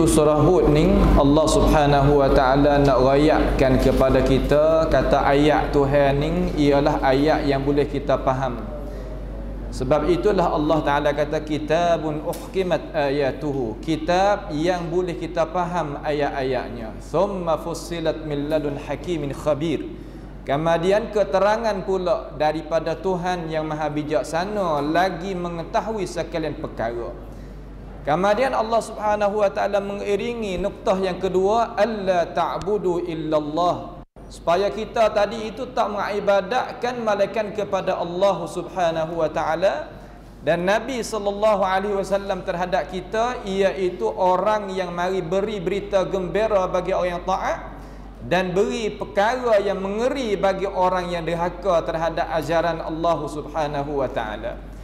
Iaitu surah Hud ni Allah Subhanahu wa taala nak rayakkan kepada kita kata ayat Tuhan ni ialah ayat yang boleh kita faham. Sebab itulah Allah Taala kata kitabun uhkimat ayatuhu, kitab yang boleh kita faham ayat-ayatnya. Thumma fussilat min ladun hakimin khabir. Kemudian keterangan pula daripada Tuhan yang maha bijaksana lagi mengetahui sekalian perkara. Kemudian Allah Subhanahu wa taala mengiringi nuktah yang kedua, alla ta'budu illallah, supaya kita tadi itu tak mengibadatkan malaikat kepada Allah Subhanahu wa taala, dan Nabi sallallahu alaihi wasallam terhadap kita iaitu orang yang mari beri berita gembira bagi orang yang taat dan beri perkara yang mengeri bagi orang yang derhaka terhadap ajaran Allah Subhanahu wa taala.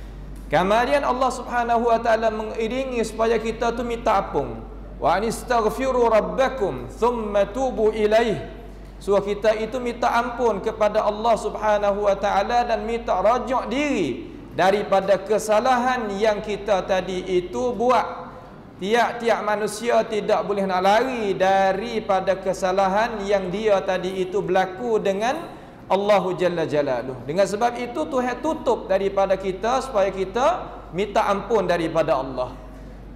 Kemudian Allah Subhanahu wa taala mengiringi supaya kita tu minta ampun. Wa anistaghfiru rabbakum thumma tubu ilaih. So kita itu minta ampun kepada Allah Subhanahu wa taala dan minta rajak diri daripada kesalahan yang kita tadi itu buat. Tiap-tiap manusia tidak boleh nak lari daripada kesalahan yang dia tadi itu berlaku dengan Allahu Jalla Jalaluh. Dengan sebab itu Tuhan tutup daripada kita supaya kita minta ampun daripada Allah.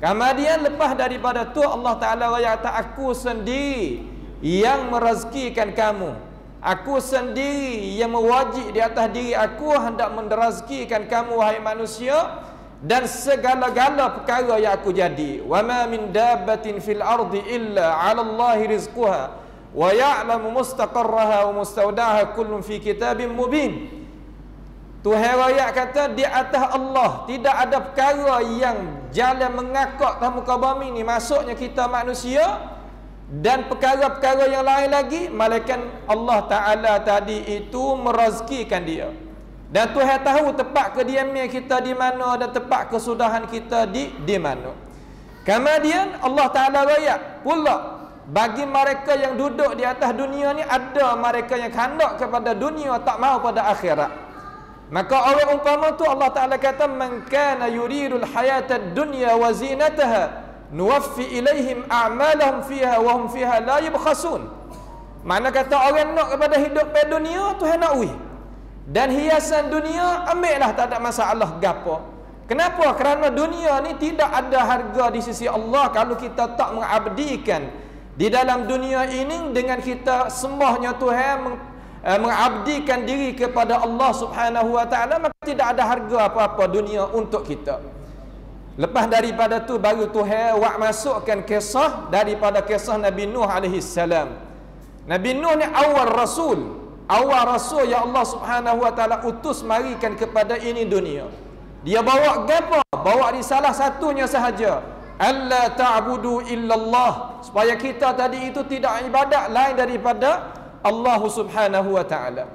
Kemudian lepas daripada tu Allah Ta'ala kata aku sendiri yang merezekikan kamu, aku sendiri yang mewajib di atas diri aku hendak merezekikan kamu wahai manusia, dan segala-gala perkara yang aku jadi. Wa ma min dabbatin fil ardi illa 'ala Allahi rizquha wa ya'lamu mustaqarraha wa mustawda'aha kullun fi kitabim mubin. Tuhan raya kata di atas Allah tidak ada perkara yang jalan mengakak ke muka bumi ni, maksudnya kita manusia, dan perkara-perkara yang lain lagi malaikat Allah Ta'ala tadi itu merezekikan dia. Dan Tuhan tahu tempat kediaman kita di mana dan tempat kesudahan kita di mana. Kemudian Allah Ta'ala raya pula bagi mereka yang duduk di atas dunia ni, ada mereka yang kandak kepada dunia, tak mau pada akhirat. Maka orang umpama tu Allah Ta'ala kata man kana yuridul hayatad dunya wa zinataha nuwaffi ilaihim a'malahum fiha wa hum fiha la yubkhasun. Mana kata orang nak kepada hidup pada dunia, Tuhan nak ui. Dan hiasan dunia ambillah, tak ada masalah gapo. Kenapa? Kerana dunia ni tidak ada harga di sisi Allah kalau kita tak mengabdikan di dalam dunia ini dengan kita sembahnya Tuhan, mengabdikan diri kepada Allah Subhanahu wa taala, maka tidak ada harga apa-apa dunia untuk kita. Lepas daripada tu baru Tuhan wak masukkan kisah daripada kisah Nabi Nuh alaihi salam. Nabi Nuh ni awal rasul yang Allah Subhanahu wa taala utus marikan kepada ini dunia. Dia bawa gapo? Bawa di salah satunya sahaja, alla ta'budu illallah, supaya kita tadi itu tidak ibadat lain daripada Allah Subhanahu wa taala.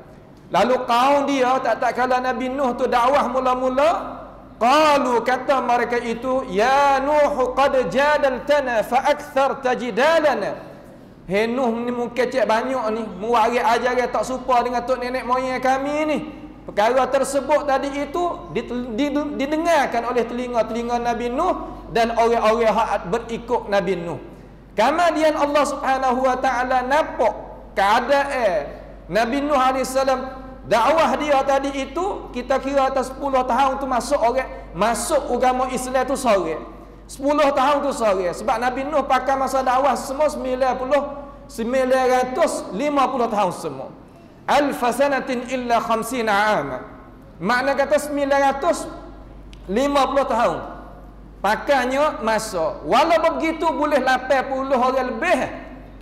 Lalu kaum dia tak kala Nabi Nuh tu dakwah mula-mula, qalu kata mereka itu, ya Nuh qad jadaltana fa aktsarta jidalana. Hey Nuh ni mungkin banyak ni mewaris ajaran tak serupa dengan tok nenek moyang kami ni. Perkara tersebut tadi itu didengarkan oleh telinga-telinga Nabi Nuh dan orang-orang yang berikut Nabi Nuh. Kemudian Allah Subhanahu wa taala nampak keadaan Nabi Nuh alaihi salam, dakwah dia tadi itu kita kira atas 10 tahun tu masuk agama Islam tu sore. 10 tahun tu sore. Sebab Nabi Nuh pakai masa dakwah semua 950 tahun semua. Alfasanatin illa 50 'ama. Makna kata 950 tahun pakainya masa. Walau begitu boleh 80 orang lebih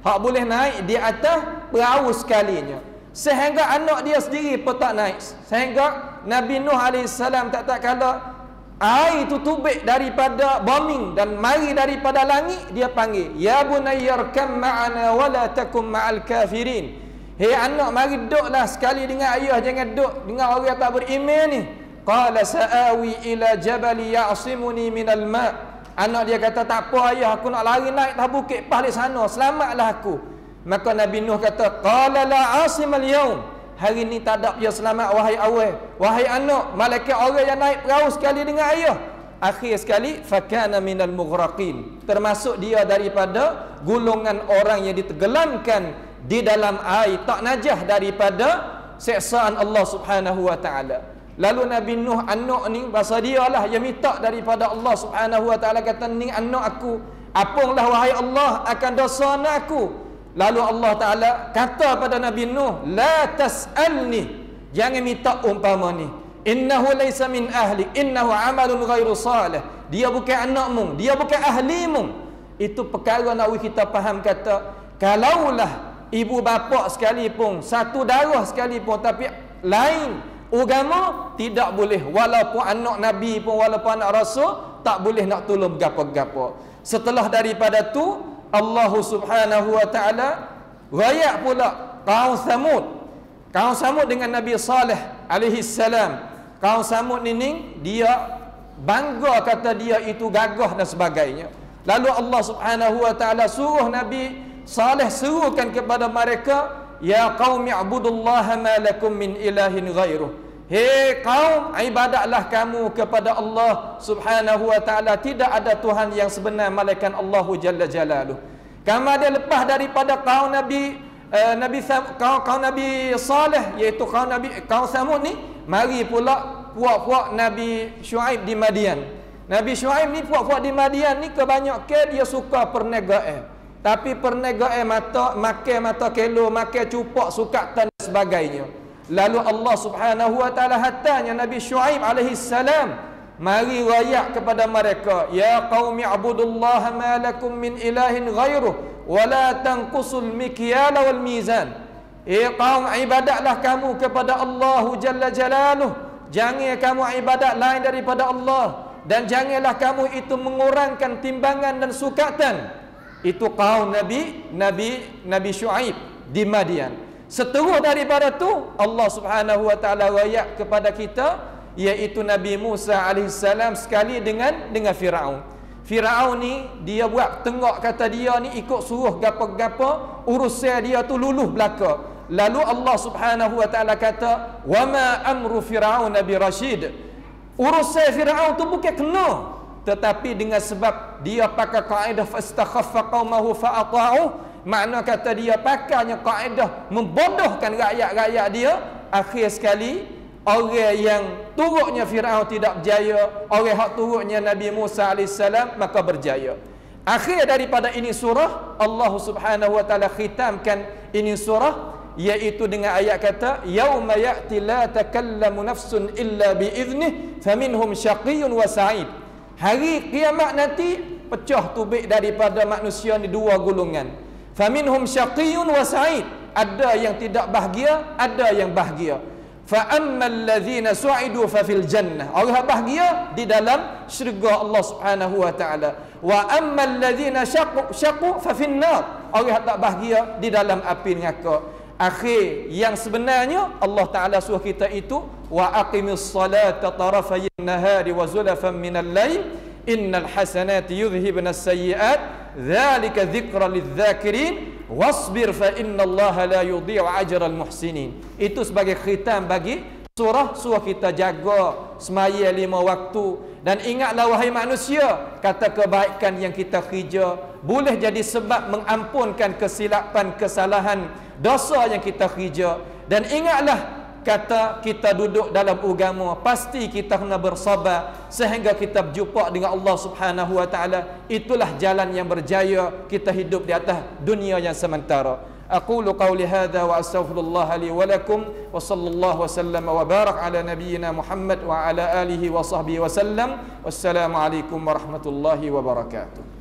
hak boleh naik di atas perahu sekalinya, sehingga anak dia sendiri pun tak naik. Sehingga Nabi Nuh AS tak kala air itu tubik daripada bumi dan mari daripada langit, dia panggil, ya bunayyarkam ma'ana wa la takum ma'al kafirin. Hei anak, mari duduklah sekali dengan ayah, jangan duduk dengan orang tak beriman ni. Qala sa'awi ila jabali ya'simuni minal ma'. Anak dia kata, tak apa ayah, aku nak lari naik atas bukit pas di sana, selamatlah aku. Maka Nabi Nuh kata, qala la 'asimal yaum. Hari ni tak ada dia selamat wahai awal, wahai anak. Malaikat orang yang naik perahu sekali dengan ayah, akhir sekali fakana minal mughraqin, termasuk dia daripada golongan orang yang ditenggelamkan di dalam air, tak najah daripada siksaan Allah Subhanahu wa taala. Lalu Nabi Nuh anak ni bahasa dia lah yang minta daripada Allah Subhanahu wa taala, kata ni anak aku, apunglah wahai Allah akan dosa anak aku. Lalu Allah Taala kata pada Nabi Nuh, la tas'alni, jangan minta umpama ni, innahu laysa min ahli, innahu amalun ghairu salih, dia bukan anakmu, dia bukan ahlimu. Itu perkara nak kita faham, kata kalaulah ibu bapa sekalipun, satu darah sekalipun, tapi lain agama, tidak boleh, walaupun anak Nabi pun, walaupun anak Rasul, tak boleh nak tolong gapo-gapo. Setelah daripada tu Allah Subhanahu wa taala rayak pula kaum Samud. Kaum Samud dengan Nabi Saleh alaihi salam. Kaum Samud ni dia bangga, kata dia itu gagah dan sebagainya. Lalu Allah Subhanahu wa taala suruh Nabi Saleh serukan kepada mereka, ya qaumi ibudullaha ma lakum min ilahin ghairuh. Hei kaum, ibadatlah kamu kepada Allah Subhanahu wa taala, tidak ada Tuhan yang sebenar melainkan Allah Jalla Jalaluh. Kama dia lepas daripada kaum Nabi Saleh, iaitu kaum Samud ni, mari pula puak-puak Nabi Syuaib di Madian. Nabi Syuaib ni, puak-puak di Madian ni kebanyakan dia suka perniagaan. Tapi perniagaan makan mata kelo, makan cupak, sukatan dan sebagainya. Lalu Allah Subhanahu wa taala hatanya Nabi Syuaib alaihi salam mari rayak kepada mereka, ya qaumi ibudullaha ma lakum min ilahin ghairuh wa la tanqusul mikyala wal mizan. Kaum, ibadatlah kamu kepada Allah Jalla Jalaluh, jangan kamu ibadat lain daripada Allah, dan janganlah kamu itu mengurangkan timbangan dan sukatan. Itu kaum Nabi Syuaib di Madian. Seterus daripada tu Allah Subhanahu wa taala rayak kepada kita, iaitu Nabi Musa alaihissalam sekali dengan Firaun. Firaun ni dia buat tengok, kata dia ni ikut suruh gapo-gapo, urusan dia tu luluh belaka. Lalu Allah Subhanahu wa taala kata, wa ma amru firaun bi rasyid, urusan Firaun tu bukan kena, tetapi dengan sebab dia pakai kaedah fastakhaffa qaumahu fa ata'u, makna kata dia pakainya kaedah membodohkan rakyat-rakyat dia. Akhir sekali orang yang turutnya Firaun tidak berjaya, orang hak turutnya Nabi Musa AS maka berjaya. Akhir daripada ini surah, Allah Subhanahu wa taala khitamkan ini surah iaitu dengan ayat kata, yauma ya'ti la takallamu nafsun illa bi idnih faminhum syaqiyyun wa sa'id. Hari kiamat nanti pecah tubik daripada manusia ni dua golongan. Faminhum syaqiyyun wa sa'id, ada yang tidak bahagia, ada yang bahagia. Fa ammal ladzina su'idu fa fil jannah, orang bahagia di dalam syurga Allah Subhanahu wa taala. Wa ammal ladzina syaqu fa fin nar, orang tak bahagia di dalam api neraka. Akhir yang sebenarnya Allah taala suruh kita itu, wa aqimis salata tarafayn nahari wa zulafan minal lail innal hasanati yudhhibna as-sayyi'at dzalika dzikra lidz-dzakirin wasbir fa innallaha la yudhi'u ajral muhsinin. Itu sebagai khitam bagi surah kita jaga semaya 5 waktu. Dan ingatlah wahai manusia, kata kebaikan yang kita kerja boleh jadi sebab mengampunkan kesilapan, kesalahan, dosa yang kita kerja. Dan ingatlah, kata kita duduk dalam agama, pasti kita kena bersabar sehingga kita berjumpa dengan Allah Subhanahu wa taala. Itulah jalan yang berjaya kita hidup di atas dunia yang sementara. Aqulu qawli hadza wa astaghfirullah li wa lakum wa sallallahu wa sallama wa barak ala nabiyyina Muhammad wa ala alihi wa sahbihi wa sallam. Wassalamu alaikum warahmatullahi wabarakatuh.